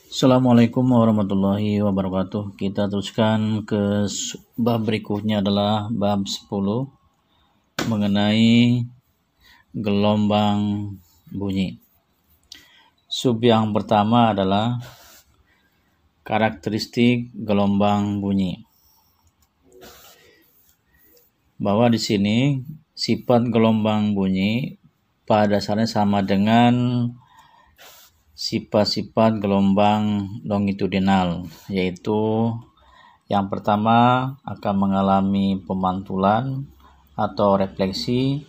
Assalamualaikum warahmatullahi wabarakatuh. Kita teruskan ke bab berikutnya adalah bab 10 mengenai gelombang bunyi. Sub yang pertama adalah karakteristik gelombang bunyi. Bahwa di sini sifat gelombang bunyi pada dasarnya sama dengan sifat-sifat gelombang longitudinal, yaitu yang pertama akan mengalami pemantulan atau refleksi,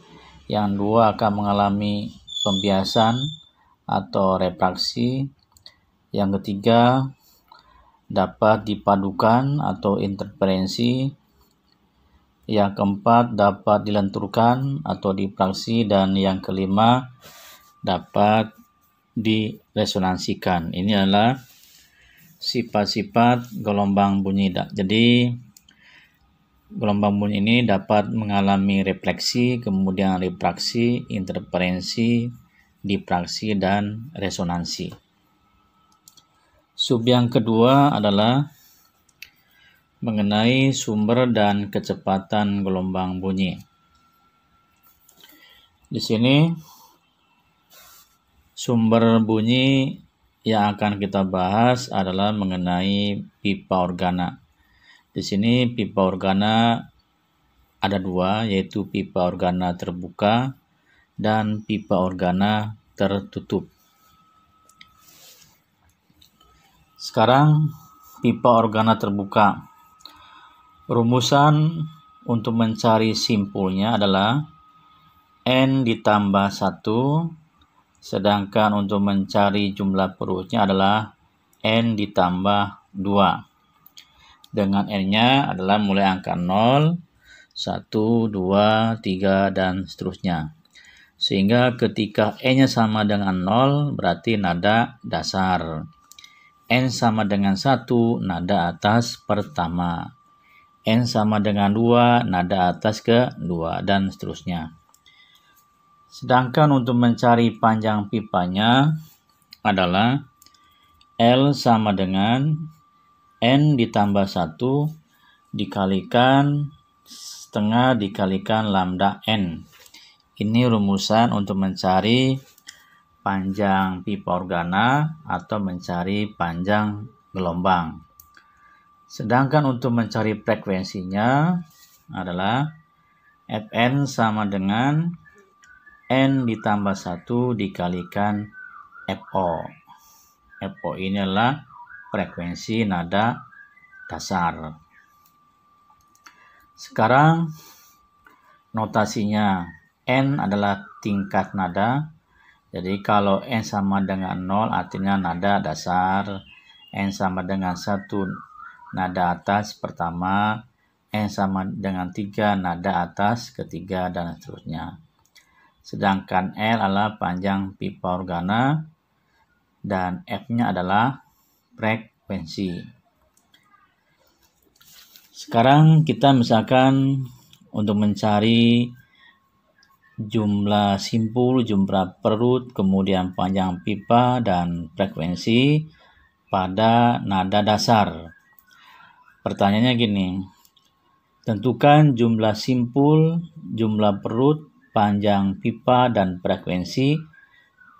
yang dua akan mengalami pembiasan atau refraksi, yang ketiga dapat dipadukan atau interferensi, yang keempat dapat dilenturkan atau difraksi, dan yang kelima dapat diresonansikan. Ini adalah sifat-sifat gelombang bunyi. Jadi gelombang bunyi ini dapat mengalami refleksi, kemudian refraksi, interferensi, difraksi, dan resonansi. Sub yang kedua adalah mengenai sumber dan kecepatan gelombang bunyi. Di sini sumber bunyi yang akan kita bahas adalah mengenai pipa organa. Di sini pipa organa ada dua, yaitu pipa organa terbuka dan pipa organa tertutup. Sekarang pipa organa terbuka. Rumusan untuk mencari simpulnya adalah N ditambah 1, sedangkan untuk mencari jumlah perutnya adalah N ditambah 2. Dengan N-nya adalah mulai angka 0, 1, 2, 3, dan seterusnya. Sehingga ketika N-nya sama dengan 0 berarti nada dasar. N sama dengan 1, nada atas pertama. N sama dengan 2, nada atas kedua, dan seterusnya. Sedangkan untuk mencari panjang pipanya adalah L sama dengan N ditambah 1 dikalikan setengah dikalikan lambda N. Ini rumusan untuk mencari panjang pipa organa atau mencari panjang gelombang. Sedangkan untuk mencari frekuensinya adalah Fn sama dengan N ditambah 1 dikalikan FO. FO ini adalah frekuensi nada dasar. Sekarang notasinya N adalah tingkat nada. Jadi kalau N sama dengan 0 artinya nada dasar. N sama dengan 1 nada atas pertama. N sama dengan 3 nada atas ketiga, dan seterusnya. Sedangkan L adalah panjang pipa organa dan F-nya adalah frekuensi. Sekarang kita misalkan untuk mencari jumlah simpul, jumlah perut, kemudian panjang pipa dan frekuensi pada nada dasar. Pertanyaannya gini, tentukan jumlah simpul, jumlah perut, panjang pipa, dan frekuensi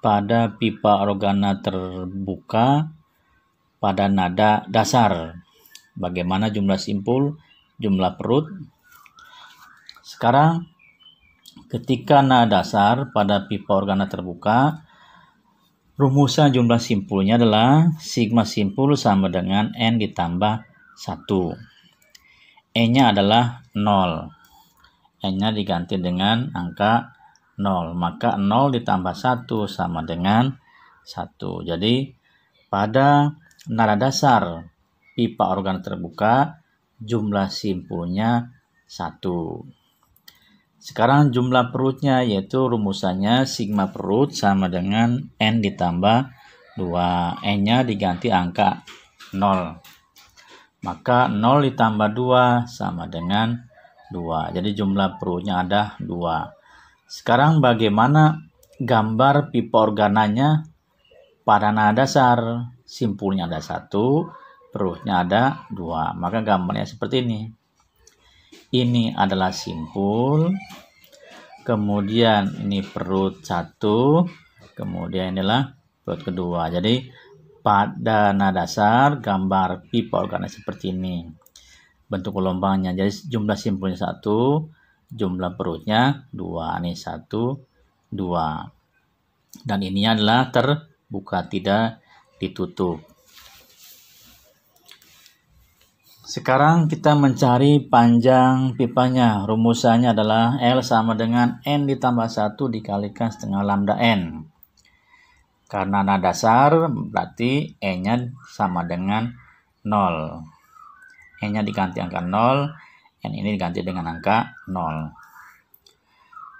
pada pipa organa terbuka pada nada dasar. Bagaimana jumlah simpul, jumlah perut? Sekarang ketika nada dasar pada pipa organa terbuka, rumusan jumlah simpulnya adalah sigma simpul sama dengan N ditambah 1. E-nya adalah 0. N-nya diganti dengan angka 0. Maka 0 ditambah 1 sama dengan 1. Jadi pada nada dasar pipa organa terbuka jumlah simpulnya 1. Sekarang jumlah perutnya, yaitu rumusannya sigma perut sama dengan N ditambah 2. N-nya diganti angka 0. Maka 0 ditambah 2 sama dengan 2. Jadi jumlah perutnya ada 2. Sekarang bagaimana gambar pipa organanya pada nada dasar? simpulnya ada 1, perutnya ada 2. Maka gambarnya seperti ini. Ini adalah simpul, kemudian ini perut 1, kemudian inilah perut kedua. Jadi pada nada dasar gambar pipa organa seperti ini bentuk gelombangnya. Jadi jumlah simpulnya 1, jumlah perutnya 2. Ini 1, 2. Dan ini adalah terbuka, tidak ditutup. Sekarang kita mencari panjang pipanya. Rumusannya adalah L sama dengan N ditambah 1 dikalikan setengah lambda N. Karena nada dasar berarti E-nya sama dengan 0. E-nya diganti angka 0, N ini diganti dengan angka 0.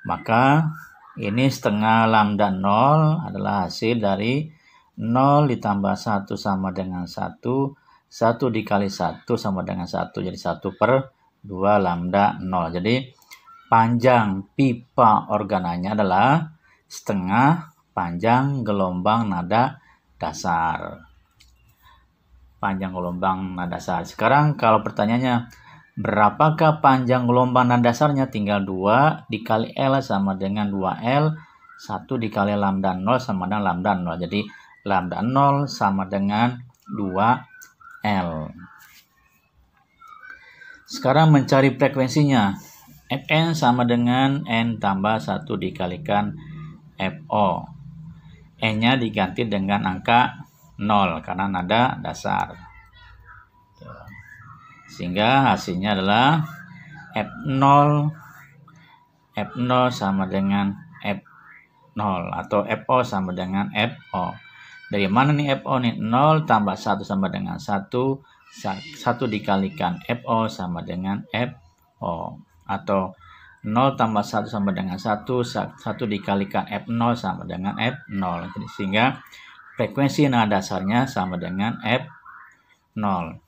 Maka ini setengah lambda 0 adalah hasil dari 0 ditambah 1 sama dengan 1, 1 dikali 1 sama dengan 1, jadi 1/2 lambda 0. Jadi panjang pipa organanya adalah setengah panjang gelombang nada dasar. Panjang gelombang nada dasar. Sekarang kalau pertanyaannya, berapakah panjang gelombang nada dasarnya? Tinggal 2 dikali L sama dengan 2L, 1 dikali lambda 0 sama dengan lambda 0. Jadi lambda 0 sama dengan 2L. Sekarang mencari frekuensinya. Fn sama dengan N tambah 1 dikalikan Fo. N-nya diganti dengan angka 0 karena nada dasar. Sehingga hasilnya adalah F0 sama dengan F0 atau Fo sama dengan Fo. Dari mana nih Fo nih? 0 tambah 1 sama dengan 1, 1 dikalikan Fo sama dengan Fo. Atau 0 tambah 1 sama dengan 1, 1 dikalikan F0 sama dengan F0. Jadi, sehingga frekuensi nada dasarnya sama dengan F0.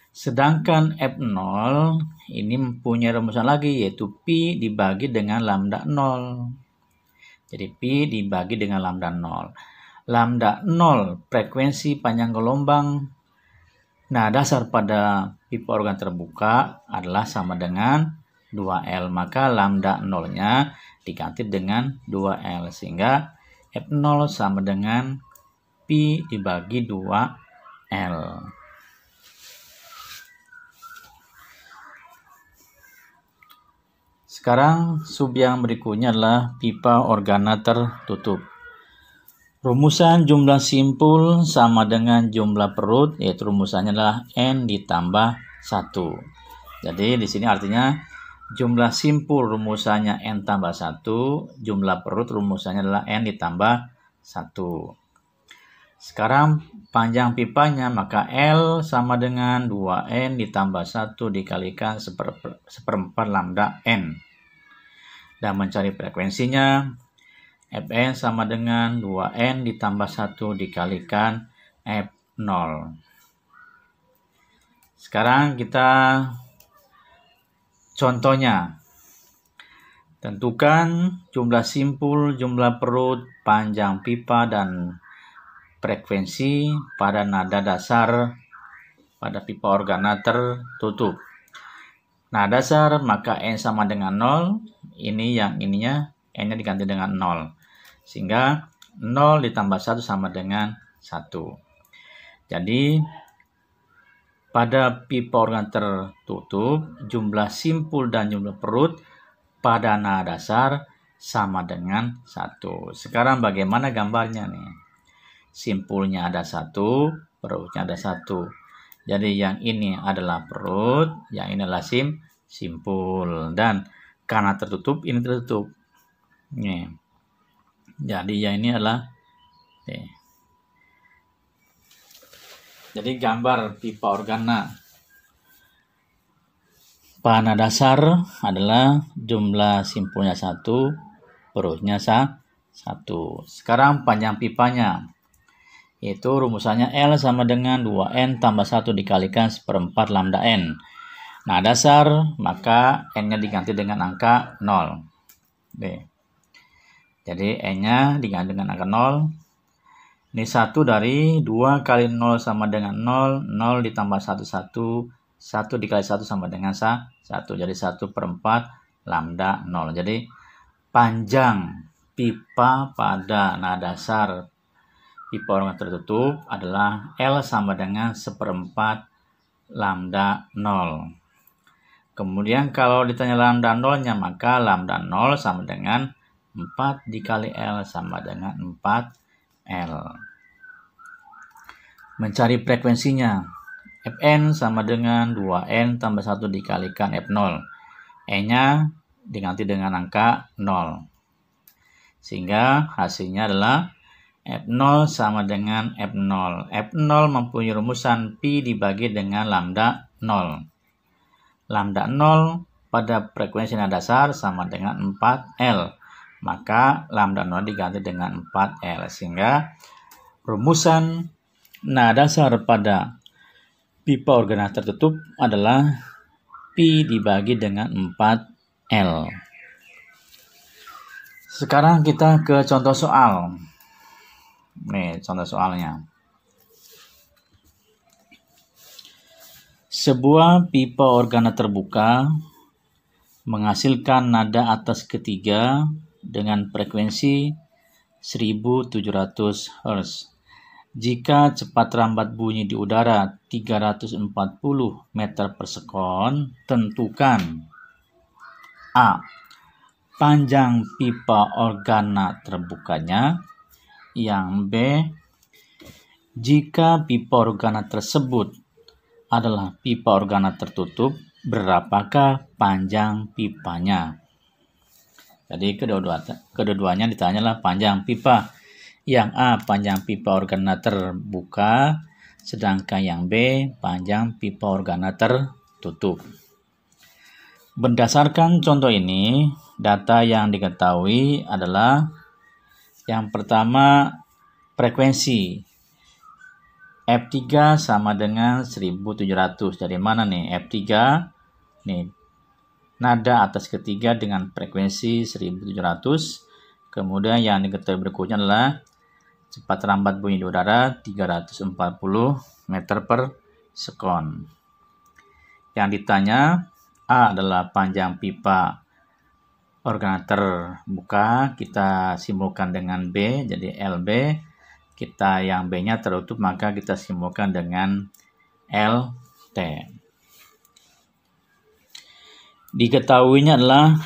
Sedangkan F0 ini mempunyai rumusan lagi, yaitu Pi dibagi dengan lambda 0. Jadi Pi dibagi dengan lambda 0. Lambda 0 frekuensi panjang gelombang nada dasar pada pipa organ terbuka adalah sama dengan 2L. Maka lambda 0-nya diganti dengan 2L. Sehingga F0 sama dengan Pi dibagi 2L. Sekarang sub yang berikutnya adalah pipa organa tertutup. Rumusan jumlah simpul sama dengan jumlah perut, yaitu rumusannya adalah N ditambah 1. Jadi di sini artinya jumlah simpul rumusannya N tambah 1, jumlah perut rumusannya adalah N ditambah 1. Sekarang panjang pipanya, maka L sama dengan 2N ditambah 1 dikalikan 1/4 lambda N. Dan mencari frekuensinya, Fn sama dengan 2N ditambah 1 dikalikan F0. Sekarang kita contohnya. Tentukan jumlah simpul, jumlah perut, panjang pipa, dan frekuensi pada nada dasar pada pipa organa tertutup. Nada dasar maka N sama dengan 0, ini yang ininya N-nya diganti dengan 0. Sehingga 0 ditambah 1 sama dengan 1. Jadi pada pipa organ tertutup, jumlah simpul dan jumlah perut pada nada dasar sama dengan 1. Sekarang bagaimana gambarnya nih? Simpulnya ada 1, perutnya ada 1. Jadi yang ini adalah perut, yang ini adalah simpul. Dan karena tertutup, ini tertutup. Nih. Jadi yang ini adalah Jadi gambar pipa organa pada dasar adalah jumlah simpulnya 1, perutnya 1. Sekarang panjang pipanya, yaitu rumusannya L sama dengan 2N tambah 1 dikalikan 1/4 lambda N. Nah, dasar, maka N-nya diganti dengan angka 0. Jadi N-nya diganti dengan angka 0. Ini 1 dari 2 kali 0 sama dengan 0, 0 ditambah 1, 1, 1 dikali 1 sama dengan 1, jadi 1/4 lambda 0. Jadi panjang pipa pada nada dasar pipa organ tertutup adalah L sama dengan 1/4 lambda 0. Kemudian kalau ditanya lambda 0-nya, maka lambda 0 sama dengan 4 dikali L sama dengan 4L. Mencari frekuensinya. Fn sama dengan 2N tambah 1 dikalikan F0. E-nya diganti dengan angka 0. Sehingga hasilnya adalah F0 sama dengan F0. F0 mempunyai rumusan Pi dibagi dengan lambda 0. Lambda 0 pada frekuensi nada dasar sama dengan 4L. Maka lambda 0 diganti dengan 4L. Sehingga rumusan nada dasar pada pipa organ tertutup adalah Pi dibagi dengan 4L. Sekarang kita ke contoh soal. Nih, contoh soalnya. Sebuah pipa organa terbuka menghasilkan nada atas ketiga dengan frekuensi 1700 Hz. Jika cepat rambat bunyi di udara 340 meter per sekon, tentukan A. Panjang pipa organa terbukanya. Yang B. Jika pipa organa tersebut adalah pipa organa tertutup, berapakah panjang pipanya? Jadi kedua-duanya ditanyalah panjang pipa. Yang A panjang pipa organa terbuka, sedangkan yang B panjang pipa organa tertutup. Berdasarkan contoh ini, data yang diketahui adalah yang pertama frekuensi. F3 sama dengan 1700. Dari mana nih? F3 nih, nada atas ketiga dengan frekuensi 1700. Kemudian yang diketahui berikutnya adalah cepat rambat bunyi di udara 340 meter per sekon. Yang ditanya A adalah panjang pipa organa terbuka, kita simpulkan dengan B, jadi LB. Kita yang B-nya tertutup, maka kita simpulkan dengan LT. Diketahuinya adalah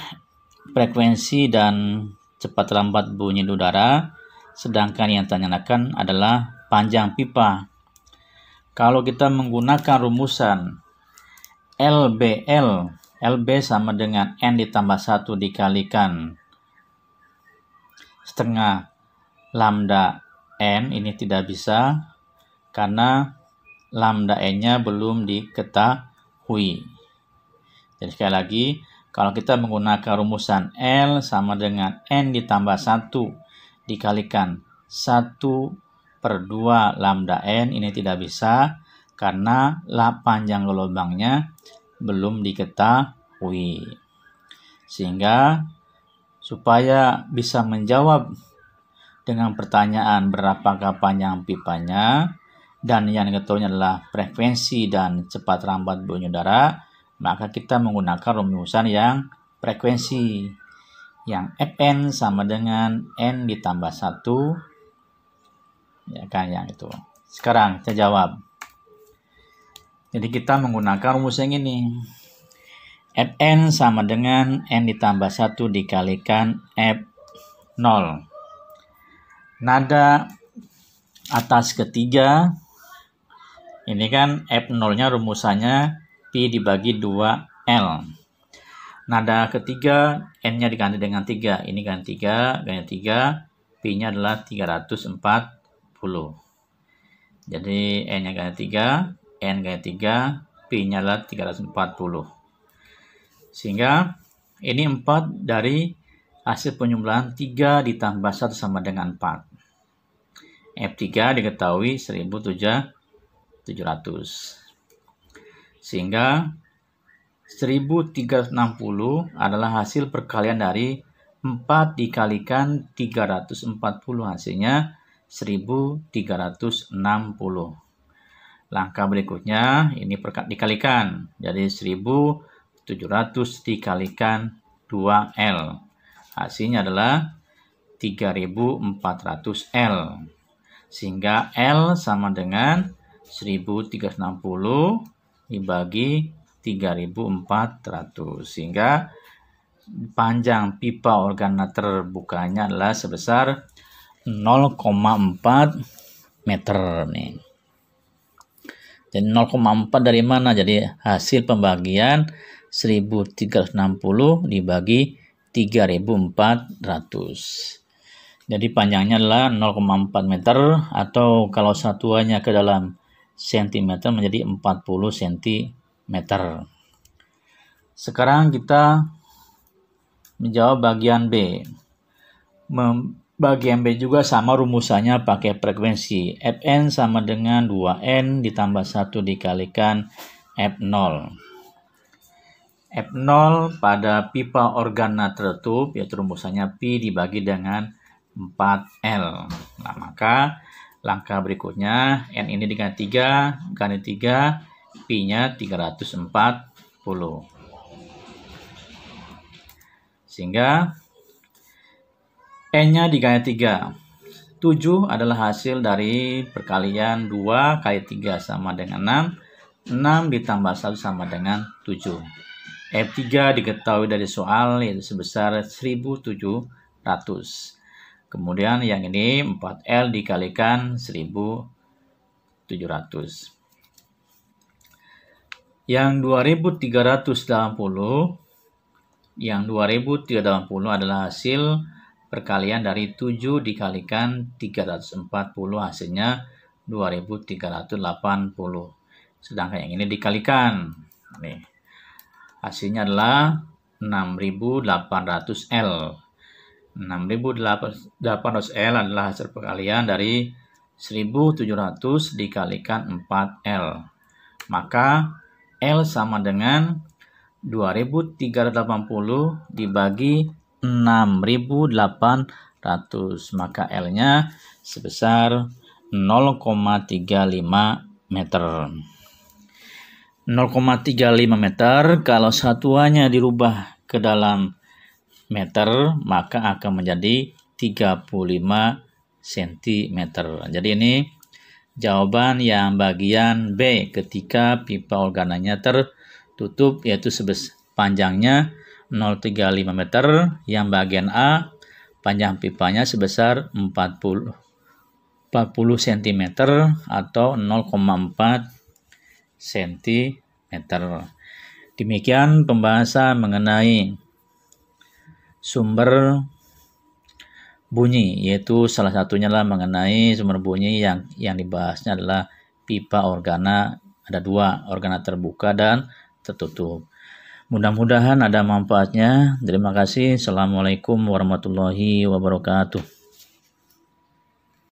frekuensi dan cepat lambat bunyi di udara, sedangkan yang ditanyakan adalah panjang pipa. Kalau kita menggunakan rumusan LBL, LB sama dengan N ditambah 1 dikalikan setengah lambda N, ini tidak bisa karena lambda N-nya belum diketahui. Jadi sekali lagi, kalau kita menggunakan rumusan L sama dengan N ditambah 1 dikalikan 1/2 lambda N, ini tidak bisa karena panjang gelombangnya belum diketahui. Sehingga supaya bisa menjawab dengan pertanyaan berapakah panjang pipanya dan yang diketahui adalah frekuensi dan cepat rambat bunyi udara, maka kita menggunakan rumusan yang frekuensi, yang Fn sama dengan N ditambah 1, ya kan, yang itu. Sekarang kita jawab. Jadi kita menggunakan rumus yang ini. Fn sama dengan N ditambah 1 dikalikan F0. Nada atas ketiga, ini kan F0-nya rumusannya Pi dibagi 2L. Nada ketiga, N-nya diganti dengan 3. Ini kan 3, ganti 3, Pi-nya adalah 340. Jadi N-nya ganti 3, N ganti 3, Pi-nya adalah 340. Sehingga ini 4 dari hasil penjumlahan 3 ditambah 1 sama dengan 4. F3 diketahui 1700. Sehingga 1360 adalah hasil perkalian dari 4 dikalikan 340, hasilnya 1360. Langkah berikutnya ini dikalikan. Jadi 1700 dikalikan 2L. Hasilnya adalah 3400L. Sehingga L sama dengan 1360 dibagi 3400. Sehingga panjang pipa organa terbukanya adalah sebesar 0,4 meter nih. Jadi 0,4 dari mana? Jadi hasil pembagian 1360 dibagi 3400. Jadi panjangnya adalah 0,4 meter, atau kalau satuannya ke dalam sentimeter menjadi 40 cm. Sekarang kita menjawab bagian B. Bagian B juga sama rumusannya pakai frekuensi. Fn sama dengan 2N ditambah 1 dikalikan F0. F0 pada pipa organa tertutup, yaitu rumusannya Pi dibagi dengan 4L. Nah, maka langkah berikutnya, N ini dengan 3, kali 3, Pi-nya 340. Sehingga N-nya dikali 3. 7 adalah hasil dari perkalian 2 kali 3 sama dengan 6. 6 ditambah 1 sama dengan 7. F3 diketahui dari soal, yaitu sebesar 1700. Kemudian yang ini 4L dikalikan 1700. Yang 2380 adalah hasil perkalian dari 7 dikalikan 340, hasilnya 2380. Sedangkan yang ini dikalikan. Nih. Hasilnya adalah 6800L. 6800L adalah hasil perkalian dari 1700 dikalikan 4L. Maka L sama dengan 2380 dibagi 6800, maka L-nya sebesar 0,35 meter. 0,35 meter kalau satuannya dirubah ke dalam meter, maka akan menjadi 35 cm. Jadi ini jawaban yang bagian B ketika pipa organanya tertutup, yaitu panjangnya 0,35 meter. Yang bagian A, panjang pipanya sebesar 40 cm atau 0,4 cm. Demikian pembahasan mengenai sumber bunyi, yaitu salah satunya adalah mengenai sumber bunyi yang dibahasnya adalah pipa organa. Ada 2, organa terbuka dan tertutup. Mudah-mudahan ada manfaatnya. Terima kasih. Assalamualaikum warahmatullahi wabarakatuh.